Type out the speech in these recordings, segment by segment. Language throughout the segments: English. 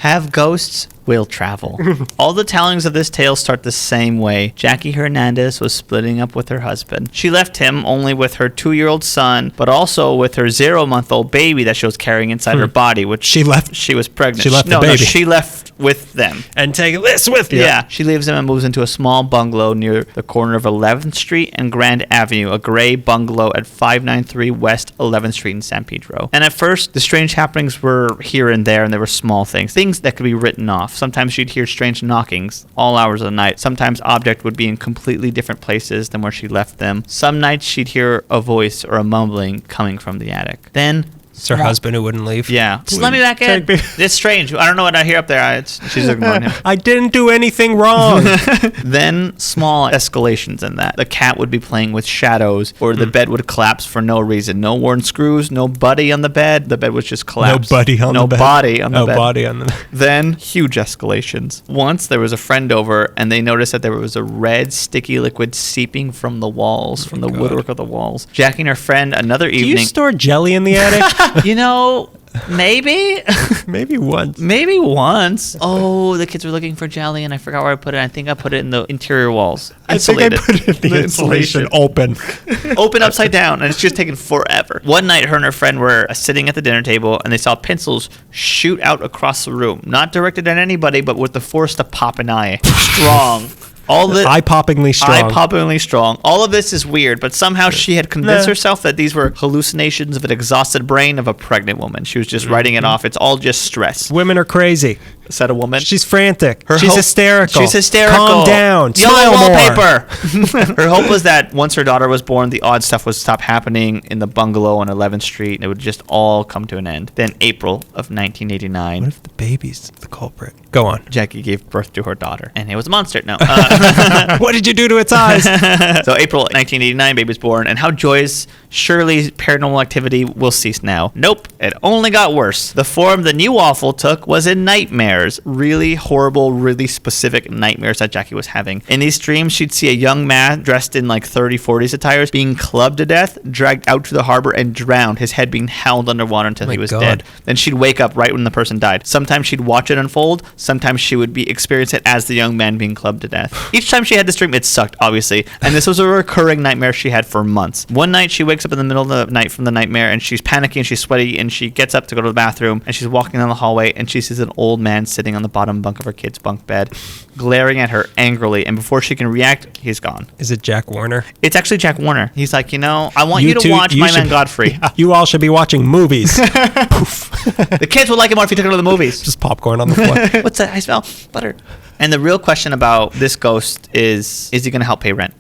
Have ghosts will travel. All the tellings of this tale start the same way. Jackie Hernandez was splitting up with her husband. She left him only with her 2-year-old son, but also with her 0-month-old baby that she was carrying inside her body, which she was pregnant. She left the baby. No, she left with them. And take this with you. Yeah. She leaves him and moves into a small bungalow near the corner of 11th Street and Grand Avenue, a gray bungalow at 593 West 11th Street in San Pedro. And at first, the strange happenings were here and there, and they were small things that could be written off. Sometimes she'd hear strange knockings all hours of the night. Sometimes objects would be in completely different places than where she left them. Some nights she'd hear a voice or a mumbling coming from the attic. Then It's her husband who wouldn't leave. Yeah. Just let me back in. It's strange. I don't know what I hear up there. She's ignoring him. I didn't do anything wrong. Then small escalations in that. The cat would be playing with shadows, or the bed would collapse for no reason. No worn screws, no buddy on the bed. The bed was just collapsed. No buddy on the bed. No body on the bed. No body on the bed. Then huge escalations. Once there was a friend over, and they noticed that there was a red sticky liquid seeping from the walls, from the woodwork of the walls. Jackie and her friend another evening. Do you store jelly in the attic? You know, maybe. Maybe once. Maybe once. Oh, the kids were looking for jelly, and I forgot where I put it. I think I put it in the interior walls. Insulated. I think I put it in the insulation. Open. Open upside down, and it's just taken forever. One night, her and her friend were sitting at the dinner table, and they saw pencils shoot out across the room. Not directed at anybody, but with the force to pop an eye. Strong. Eye-poppingly strong. Eye-poppingly strong. All of this is weird, but somehow she had convinced herself that these were hallucinations of an exhausted brain of a pregnant woman. She was just writing it off. It's all just stress. Women are crazy. Said a woman. She's frantic. She's hysterical. She's hysterical. Calm down. Yellow Smile wallpaper. Her hope was that once her daughter was born, the odd stuff would stop happening in the bungalow on 11th Street, and it would just all come to an end. Then April of 1989. What if the baby's the culprit? Go on. Jackie gave birth to her daughter, and it was a monster. No. What did you do to its eyes? So April 1989, baby's born, and how joyous Shirley's paranormal activity will cease now. Nope, it only got worse. The form the new awful took was in nightmares. Really horrible, really specific nightmares that Jackie was having. In these dreams, she'd see a young man dressed in like 40s attires being clubbed to death, dragged out to the harbor, and drowned, his head being held underwater until he was dead. Then she'd wake up right when the person died. Sometimes she'd watch it unfold. Sometimes she would experience it as the young man being clubbed to death. Each time she had this dream, it sucked, obviously. And this was a recurring nightmare she had for months. One night, she wakes up in the middle of the night from the nightmare, and she's panicking, she's sweaty, and she gets up to go to the bathroom, and she's walking down the hallway, and she sees an old man sitting on the bottom bunk of her kid's bunk bed, glaring at her angrily, and before she can react, he's gone. Is it Jack Warner? It's actually Jack Warner. He's like, I want you to watch My Man Godfrey. Yeah, you all should be watching movies. Poof. The kids would like it more if you took it to the movies. Just popcorn on the floor. What's that? I smell butter. And the real question about this ghost is he going to help pay rent?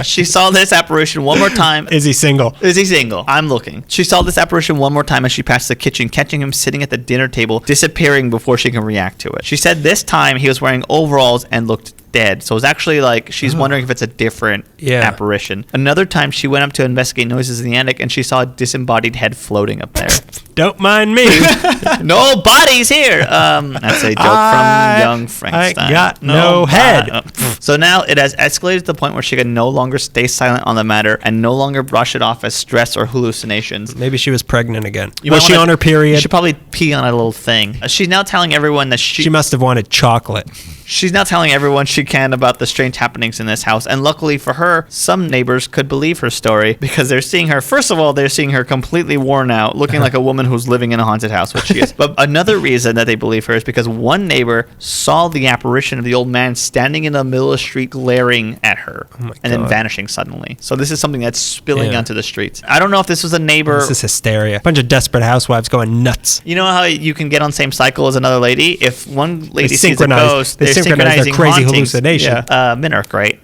She saw this apparition one more time. Is he single? Is he single? I'm looking. She saw this apparition one more time as she passed the kitchen, catching him sitting at the dinner table, disappearing before she can react to it. She said this time he was wearing overalls and looked dead. So it's actually like she's wondering if it's a different apparition. Another time she went up to investigate noises in the attic, and she saw a disembodied head floating up there. Don't mind me. No bodies here. That's a joke from Young Frankenstein. I got no head. So now it has escalated to the point where she can no longer stay silent on the matter and no longer brush it off as stress or hallucinations. Maybe she was pregnant again. Was she on her period? You should probably pee on a little thing. She's now telling everyone that she must have wanted chocolate. She's now telling everyone she can about the strange happenings in this house, and luckily for her, some neighbors could believe her story because they're seeing her. First of all, they're seeing her completely worn out, looking like a woman who's living in a haunted house, which she is. But another reason that they believe her is because one neighbor saw the apparition of the old man standing in the middle of the street glaring at her and then vanishing suddenly. So this is something that's spilling onto the streets. I don't know if this was a neighbor. This is hysteria. A bunch of desperate housewives going nuts. You know how you can get on the same cycle as another lady? If one lady sees a ghost, they're synchronizing their crazy hauntings. Hallucination. Yeah. Men are great.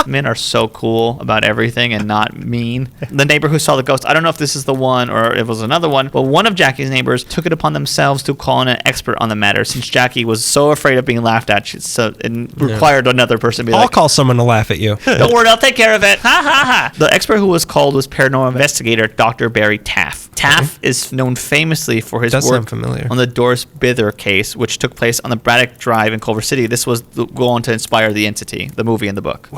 Men are so cool about everything and not mean. The neighbor who saw the ghost, I don't know if this is the one or it was another one, but one of Jackie's neighbors took it upon themselves to call in an expert on the matter since Jackie was so afraid of being laughed at. It required another person to be I'll call someone to laugh at you. Don't worry, I'll take care of it. Ha ha ha. The expert who was called was paranormal investigator Dr. Barry Taff. Taff is known famously for his work on the Doris Bither case, which took place on the Braddock Drive in Culver City City, this was going to inspire The Entity, the movie and the book.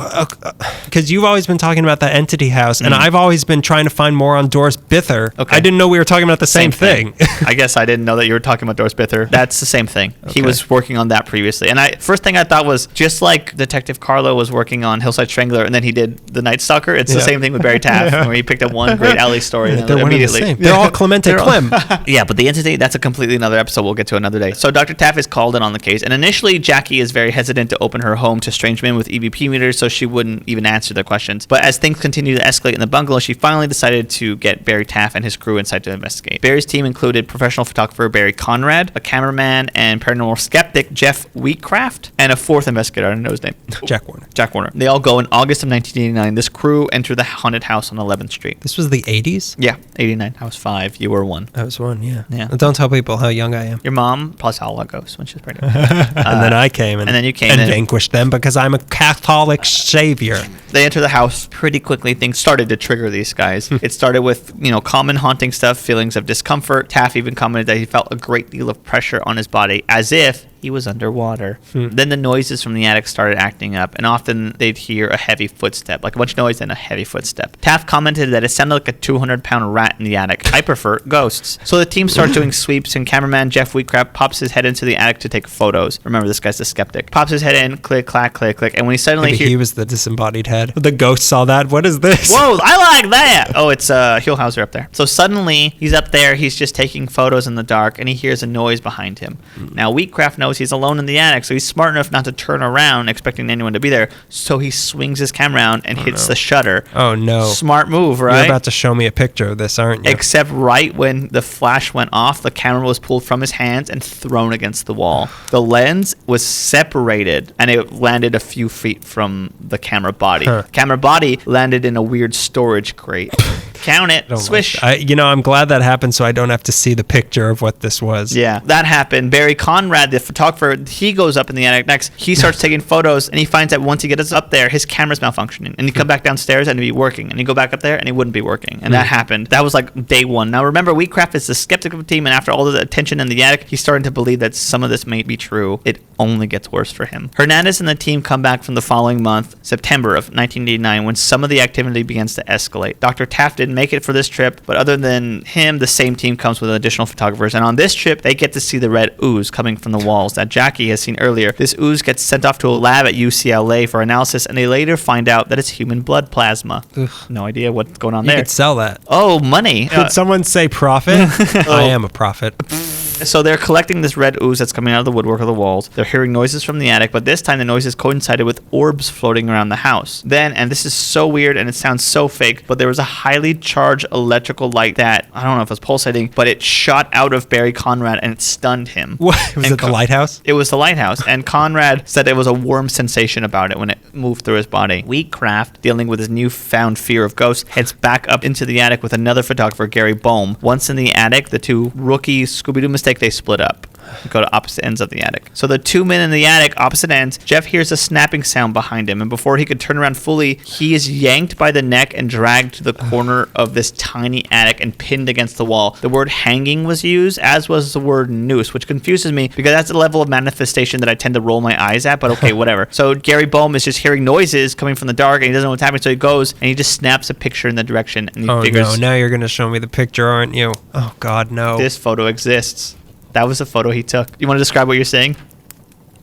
Because you've always been talking about that Entity House, and I've always been trying to find more on Doris Bither. Okay. I didn't know we were talking about the same thing. I guess I didn't know that you were talking about Doris Bither. That's the same thing. Okay. He was working on that previously. And first thing I thought was, just like Detective Carlo was working on Hillside Strangler and then he did The Night Stalker, it's the same thing with Barry Taff, where he picked up one great alley story and They're then one and the immediately. same. They're all Clemente Clem. Yeah, but The Entity, that's a completely another episode we'll get to another day. So Dr. Taff is called in on the case, and initially Jackie is very hesitant to open her home to strange men with EVP meters, so she wouldn't even answer their questions. But as things continue to escalate in the bungalow, she finally decided to get Barry Taff and his crew inside to investigate. Barry's team included professional photographer Barry Conrad, a cameraman and paranormal skeptic Jeff Wheatcraft, and a fourth investigator, I don't know his name. Jack Warner. Jack Warner. They all go in August of 1989. This crew entered the haunted house on 11th Street. This was the 80s? Yeah, 89. I was 5. You were 1. I was 1, yeah. Yeah. Don't tell people how young I am. Your mom probably saw a lot of ghosts when she was pregnant. And then I came and then you came and in. vanquished them because I'm a Catholic savior. They enter the house pretty quickly. Things started to trigger these guys. It started with, common haunting stuff, feelings of discomfort. Taff even commented that he felt a great deal of pressure on his body, as if he was underwater. Then the noises from the attic started acting up, and often they'd hear a heavy footstep, like a bunch of noise and a heavy footstep. Taff commented that it sounded like a 200-pound rat in the attic. I prefer ghosts. So the team starts doing sweeps, and cameraman Jeff Wheatcraft pops his head into the attic to take photos. Remember, this guy's the skeptic. Pops his head in, click, clack, click, click, and when he suddenly Maybe he was the disembodied head. The ghost saw that. What is this? Whoa, I like that. Oh, it's Huelhauser up there. So suddenly he's up there. He's just taking photos in the dark, and he hears a noise behind him. Now Wheatcraft knows he's alone in the attic, so he's smart enough not to turn around expecting anyone to be there. So he swings his camera around and hits the shutter. Oh no! Smart move, right? You're about to show me a picture of this, aren't you? Except right when the flash went off, the camera was pulled from his hands and thrown against the wall. The lens was separated, and it landed a few feet from the camera body. Camera body landed in a weird storage crate. Count it. Swish. I'm glad that happened so I don't have to see the picture of what this was. Yeah, that happened. Barry Conrad, the photographer, he goes up in the attic next. He starts taking photos, and he finds that once he gets up there, his camera's malfunctioning. And he come back downstairs, and it'd be working. And he go back up there, and it wouldn't be working. And that happened. That was like day one. Now, remember, Wheatcraft is the skeptic of the team, and after all the attention in the attic, he's starting to believe that some of this may be true. It only gets worse for him. Hernandez and the team come back from the following month, September of 1989, when some of the activity begins to escalate. Dr. Taft didn't make it for this trip, but other than him, the same team comes with additional photographers, and on this trip, they get to see the red ooze coming from the walls that Jackie has seen earlier. This ooze gets sent off to a lab at UCLA for analysis, and they later find out that it's human blood plasma. Ugh. No idea what's going on You there. could sell that. Oh, money. Could someone say profit? I am a prophet. So they're collecting this red ooze that's coming out of the woodwork of the walls. They're hearing noises from the attic, but this time the noises coincided with orbs floating around the house. Then, and this is so weird and it sounds so fake, but there was a highly charged electrical light that, I don't know if it was pulsating, but it shot out of Barry Conrad and it stunned him. What? Was And it the lighthouse? It was the lighthouse, and Conrad said it was a warm sensation about it when it moved through his body. Wheatcraft, dealing with his newfound fear of ghosts, heads back up into the attic with another photographer, Gary Boehm. Once in the attic, the two rookie Scooby-Doo mistake, they split up. Go to opposite ends of the attic. So the two men in the attic, opposite ends, Jeff hears a snapping sound behind him, and before he could turn around fully, he is yanked by the neck and dragged to the corner of this tiny attic and pinned against the wall. The word hanging was used, as was the word noose, which confuses me because that's the level of manifestation that I tend to roll my eyes at, but okay, whatever. So Gary Boehm is just hearing noises coming from the dark, and he doesn't know what's happening, so he goes and he just snaps a picture in the direction, and he figures, no, now you're going to show me the picture, aren't you? Oh, God, no. this photo exists. That was the photo he took. You want to describe what you're saying?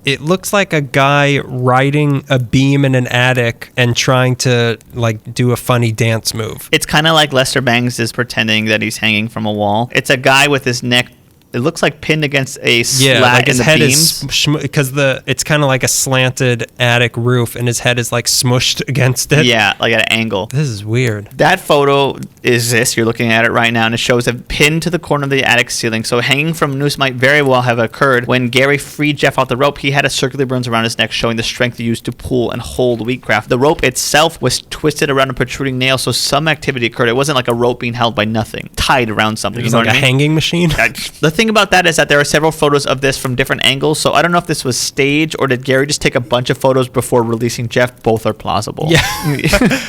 It looks like a guy riding a beam in an attic and trying to, do a funny dance move. It's kind of like Lester Bangs is pretending that he's hanging from a wall. It's a guy with his neck, it looks like pinned against a slat in the beams. Because it's kind of like a slanted attic roof, and his head is smushed against it. Yeah, like at an angle. This is weird. That photo is this. You're looking at it right now, and it shows a pin to the corner of the attic ceiling. So hanging from a noose might very well have occurred. When Gary freed Jeff off the rope, he had a circular burns around his neck, showing the strength used to pull and hold Wheatcraft. The rope itself was twisted around a protruding nail, so some activity occurred. It wasn't like a rope being held by nothing, tied around something. It was like a hanging machine. The thing about that is that there are several photos of this from different angles, so I don't know if this was staged or did Gary just take a bunch of photos before releasing Jeff. Both are plausible. Yeah.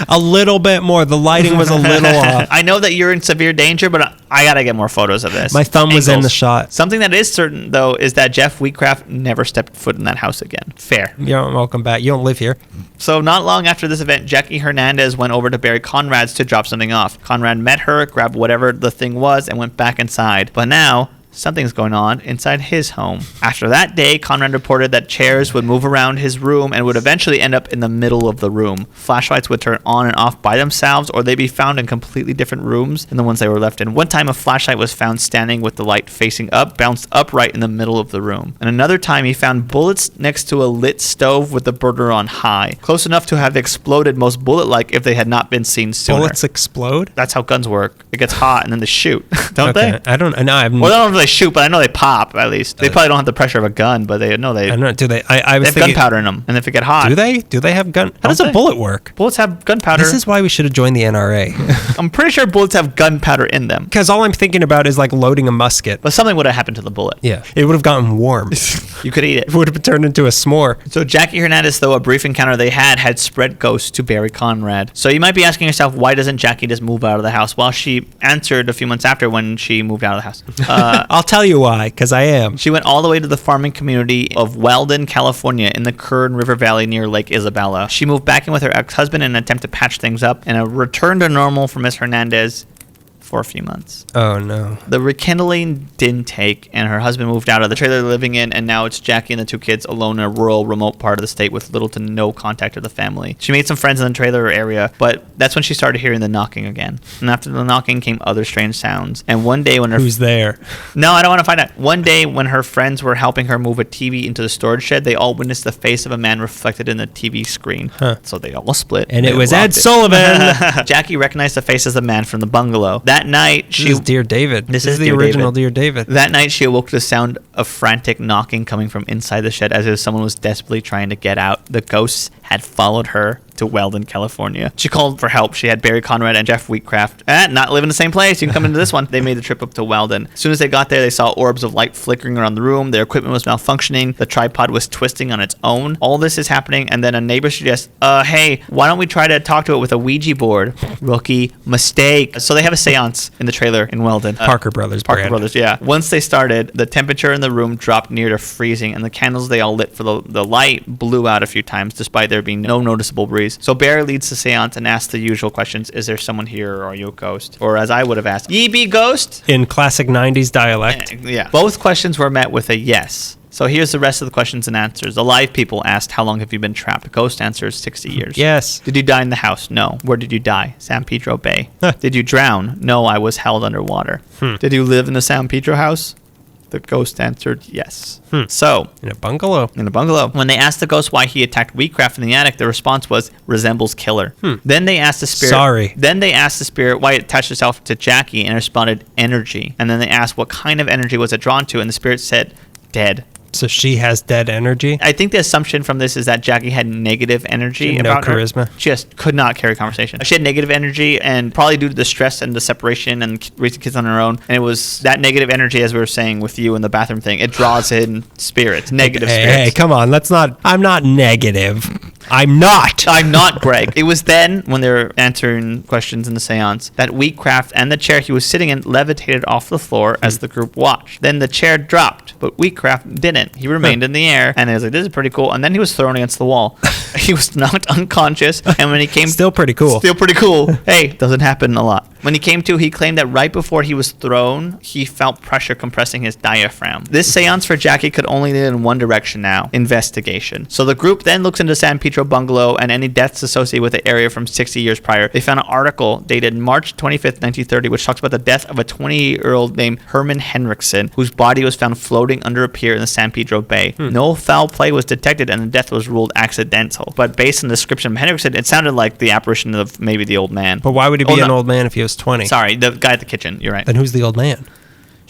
A little bit more. The lighting was a little off. I know that you're in severe danger, but I gotta get more photos of this. My thumb was in the shot. Something that is certain, though, is that Jeff Wheatcraft never stepped foot in that house again. Fair. You're welcome back. You don't live here. So not long after this event, Jackie Hernandez went over to Barry Conrad's to drop something off. Conrad met her, grabbed whatever the thing was, and went back inside. But now, something's going on inside his home. After that day, Conrad reported that chairs would move around his room and would eventually end up in the middle of the room. Flashlights would turn on and off by themselves, or they'd be found in completely different rooms than the ones they were left in. One time, a flashlight was found standing with the light facing up, bounced upright in the middle of the room. And another time, he found bullets next to a lit stove with the burner on high, close enough to have exploded most bullet-like if they had not been seen sooner. Bullets explode? That's how guns work. It gets hot and then they shoot, don't they? I don't know. Well, I don't know if they shoot, but I know they pop, at least. They probably don't have the pressure of a gun, but they know they... I don't know. Do they? I was they have thinking... gunpowder in them, and if it get hot... Do they? Do they have gun... How Don't does a they? bullet work? Bullets have gunpowder. This is why we should have joined the NRA. I'm pretty sure bullets have gunpowder in them. Because all I'm thinking about is like loading a musket. But something would have happened to the bullet. Yeah. It would have gotten warm. You could eat it. It would have turned into a s'more. So Jackie Hernandez, though, a brief encounter they had spread ghosts to Barry Conrad. So you might be asking yourself, why doesn't Jackie just move out of the house? Well, she answered a few months after when she moved out of the house. I'll tell you why, because I am. She went all the way to the farming community of Weldon, California, in the Kern River Valley near Lake Isabella. She moved back in with her ex-husband in an attempt to patch things up, and a return to normal for Miss Hernandez for a few months. Oh, no. The rekindling didn't take, and her husband moved out of the trailer they're living in, and now it's Jackie and the two kids alone in a rural, remote part of the state with little to no contact with the family. She made some friends in the trailer area, but that's when she started hearing the knocking again. And after the knocking came other strange sounds. And one day when her... Who's there? No, I don't want to find out. One day when her friends were helping her move a TV into the storage shed, they all witnessed the face of a man reflected in the TV screen. Huh. So they all split. And They it was loved Ed Sullivan. Jackie recognized the face as the man from the bungalow. That night, This is Dear David. This is the Dear original David. Dear David. That night, she awoke to the sound of frantic knocking coming from inside the shed as if someone was desperately trying to get out. The ghosts had followed her to Weldon, California. She called for help. She had Barry Conrad and Jeff Wheatcraft. Not live in the same place. You can come into this one. They made the trip up to Weldon. As soon as they got there, they saw orbs of light flickering around the room. Their equipment was malfunctioning. The tripod was twisting on its own. All this is happening, and then a neighbor suggests, hey, why don't we try to talk to it with a Ouija board? Rookie mistake. So they have a seance in the trailer in Weldon. Parker Brothers Parker brand. Brothers, yeah. Once they started, the temperature in the room dropped near to freezing, and the candles they all lit for the light blew out a few times, despite there being no noticeable breeze. So Barry leads the seance and asks the usual questions. Is there someone here, or are you a ghost? Or as I would have asked, ye be ghost? In classic 90s dialect. Yeah. Both questions were met with a yes. So here's the rest of the questions and answers. The live people asked, how long have you been trapped? Ghost answers, 60 years. Yes. Did you die in the house? No. Where did you die? San Pedro Bay. Huh. Did you drown? No, I was held underwater. Did you live in the San Pedro house? The ghost answered yes. So, In a bungalow. in the bungalow, when they asked the ghost why he attacked Wheatcraft in the attic, the response was, resembles killer. Then they asked the spirit... Sorry. Then they asked the spirit why it attached itself to Jackie, and it responded, energy. And then they asked what kind of energy was it drawn to, and the spirit said, dead. So she has dead energy. I think the assumption from this is that Jackie had negative energy No about charisma. her. Just could not carry conversation. She had negative energy, and probably due to the stress and the separation and raising kids on her own. And it was that negative energy, as we were saying with you in the bathroom thing, it draws in spirits, negative spirits. Hey, come on. I'm not negative. I'm not. I'm not Greg. It was then, when they were answering questions in the seance, that Wheatcraft and the chair he was sitting in levitated off the floor as the group watched. Then the chair dropped, but Wheatcraft didn't. He remained in the air, and he was like, this is pretty cool. And then he was thrown against the wall. He was knocked unconscious, and when he came... Still pretty cool. Still pretty cool. Hey, doesn't happen a lot. When he came to, he claimed that right before he was thrown, he felt pressure compressing his diaphragm. This seance for Jackie could only lead in one direction now, investigation. So the group then looks into San Pedro bungalow and any deaths associated with the area from 60 years prior. They found an article dated March 25th, 1930, which talks about the death of a 28-year-old named Herman Henriksen, whose body was found floating under a pier in the San Pedro Bay. No foul play was detected, and the death was ruled accidental. But based on the description of Henriksen, it sounded like the apparition of maybe the old man. But why would he be an old man if he was 20? Sorry, the guy at the kitchen. You're right. Then who's the old man?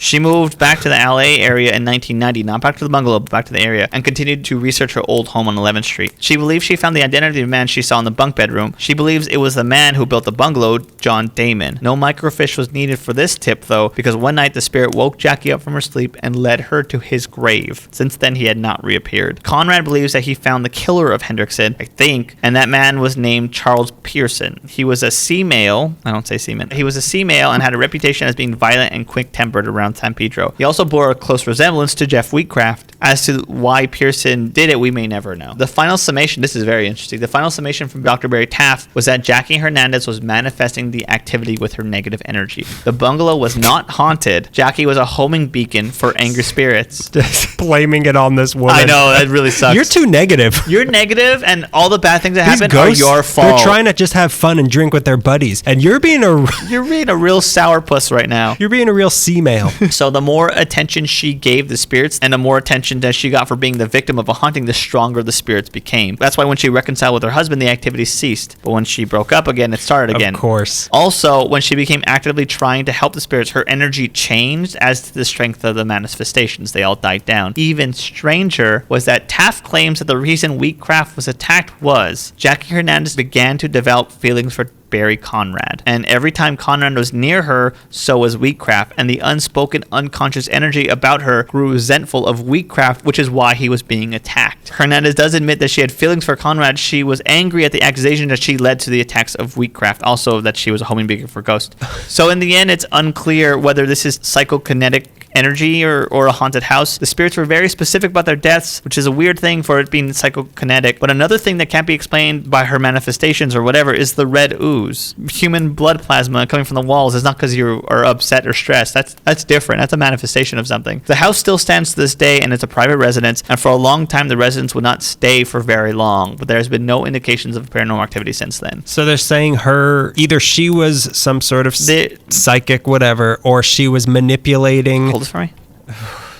She moved back to the LA area in 1990, not back to the bungalow, but back to the area, and continued to research her old home on 11th Street. She believes she found the identity of the man she saw in the bunk bedroom. She believes it was the man who built the bungalow, John Damon. No microfiche was needed for this tip, though, because one night the spirit woke Jackie up from her sleep and led her to his grave. Since then, he had not reappeared. Conrad believes that he found the killer of Hendrickson, I think, and that man was named Charles Pearson. He was a C-male. I don't say seaman. He was a C-male and had a reputation as being violent and quick-tempered around San Pedro. He also bore a close resemblance to Jeff Wheatcraft. As to why Pearson did it, we may never know. The final summation, this is very interesting. The final summation from Dr. Barry Taft was that Jackie Hernandez was manifesting the activity with her negative energy. The bungalow was not haunted. Jackie was a homing beacon for angry spirits. Just blaming it on this woman. I know, that really sucks. You're too negative. You're negative, and all the bad things that These happen ghosts, are your fault. They're trying to just have fun and drink with their buddies, and you're being a real sourpuss right now. You're being a real C-male. So the more attention she gave the spirits, and the more attention that she got for being the victim of a haunting, the stronger the spirits became. That's why when she reconciled with her husband, the activity ceased. But when she broke up again, it started again. Of course. Also, when she became actively trying to help the spirits, her energy changed as to the strength of the manifestations. They all died down. Even stranger was that Taft claims that the reason Wheatcraft was attacked was Jackie Hernandez began to develop feelings for Barry Conrad. And every time Conrad was near her, so was Wheatcraft. And the unspoken, unconscious energy about her grew resentful of Wheatcraft, which is why he was being attacked. Hernandez does admit that she had feelings for Conrad. She was angry at the accusation that she led to the attacks of Wheatcraft. Also, that she was a homing beacon for ghosts. So in the end, it's unclear whether this is psychokinetic energy or a haunted house. The spirits were very specific about their deaths, which is a weird thing for it being psychokinetic. But another thing that can't be explained by her manifestations or whatever is the red ooze. Human blood plasma coming from the walls is not because you are upset or stressed. That's different. That's a manifestation of something. The house still stands to this day, and it's a private residence, and for a long time the residents would not stay for very long, but there's been no indications of paranormal activity since then. So they're saying either she was some sort of psychic whatever, or she was manipulating. Hold this for me.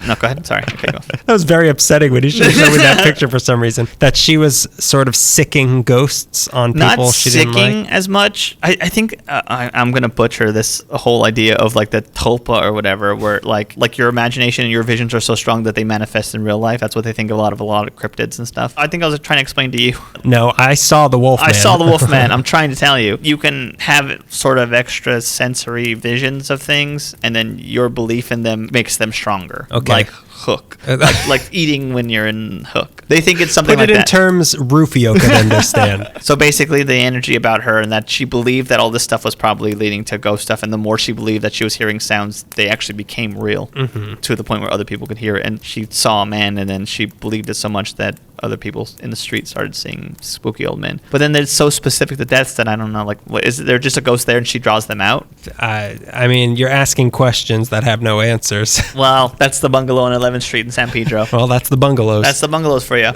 No, go ahead. Sorry. Okay, go. That was very upsetting when you showed me that picture for some reason. That she was sort of sicking ghosts on people Not she didn't like. sicking as much. I think I'm going to butcher this whole idea of like the tulpa or whatever, where like your imagination and your visions are so strong that they manifest in real life. That's what they think of a lot of cryptids and stuff. I think I was trying to explain to you. No, I saw the Wolfman. I saw the Wolfman. I'm trying to tell you. You can have sort of extra sensory visions of things, and then your belief in them makes them stronger. Okay. Like Hook. like eating when you're in Hook. They think it's something Put like it in that. terms Rufio could understand. So basically the energy about her, and that she believed that all this stuff was probably leading to ghost stuff, and the more she believed that she was hearing sounds, they actually became real to the point where other people could hear it. And she saw a man, and then she believed it so much that other people in the street started seeing spooky old men. But then it's so specific to deaths that I don't know, like, what, is there just a ghost there and she draws them out? I mean, you're asking questions that have no answers. Well, that's the bungalow on 11th Street in San Pedro. Well, that's the bungalows. That's the bungalows for you.